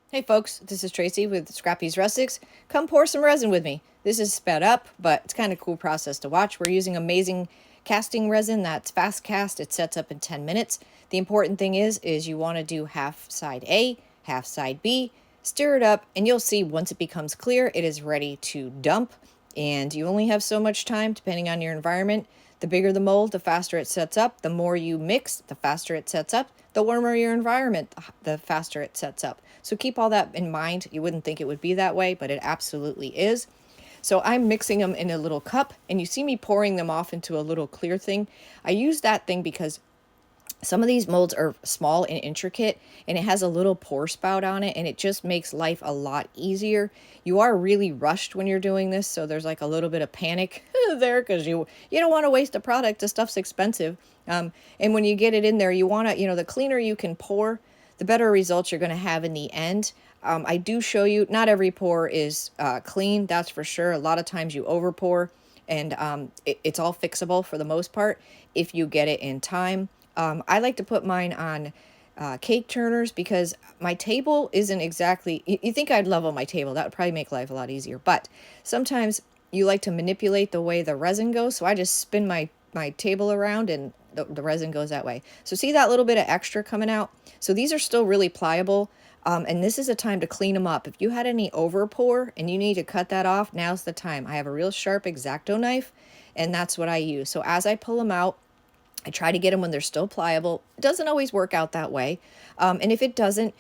Hey folks, this is Tracy with Scrappy's Rustics. Come pour some resin with me. This is sped up, but it's kind of a cool process to watch. We're using amazing casting resin that's fast cast. It sets up in 10 minutes. The important thing is you want to do half side A, half side B, stir it up, and you'll see once it becomes clear, it is ready to dump. And you only have so much time depending on your environment. The bigger the mold, the faster it sets up. The more you mix, the faster it sets up. The warmer your environment, the faster it sets up. So keep all that in mind. You wouldn't think it would be that way, but it absolutely is. So I'm mixing them in a little cup, and you see me pouring them off into a little clear thing. I use that thing because some of these molds are small and intricate, and it has a little pour spout on it, and it just makes life a lot easier. You are really rushed when you're doing this, so there's like a little bit of panic there because you don't want to waste a product. The stuff's expensive. And when you get it in there, you want to, the cleaner you can pour, the better results you're going to have in the end. I do show you, not every pour is clean, that's for sure. A lot of times you over pour, and it's all fixable for the most part if you get it in time. I like to put mine on cake turners because my table isn't exactly, you think I'd level my table, that would probably make life a lot easier, but sometimes you like to manipulate the way the resin goes, so I just spin my table around and the resin goes that way. So see that little bit of extra coming out? So these are still really pliable, and this is a time to clean them up. If you had any over pour and you need to cut that off, now's the time. I have a real sharp X-Acto knife, and that's what I use. So as I pull them out, I try to get them when they're still pliable. It doesn't always work out that way. And if it doesn't,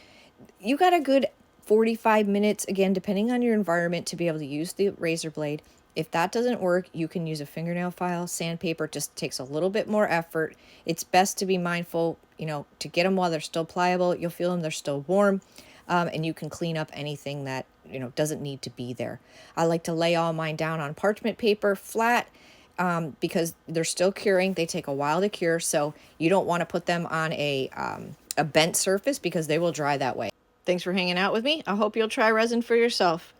you got a good 45 minutes, again, depending on your environment, to be able to use the razor blade. If that doesn't work, you can use a fingernail file. Sandpaper just takes a little bit more effort. It's best to be mindful, to get them while they're still pliable. You'll feel them, they're still warm. And you can clean up anything that, doesn't need to be there. I like to lay all mine down on parchment paper flat, because they're still curing. They take a while to cure, so you don't want to put them on a bent surface because they will dry that way. Thanks for hanging out with me. I hope you'll try resin for yourself.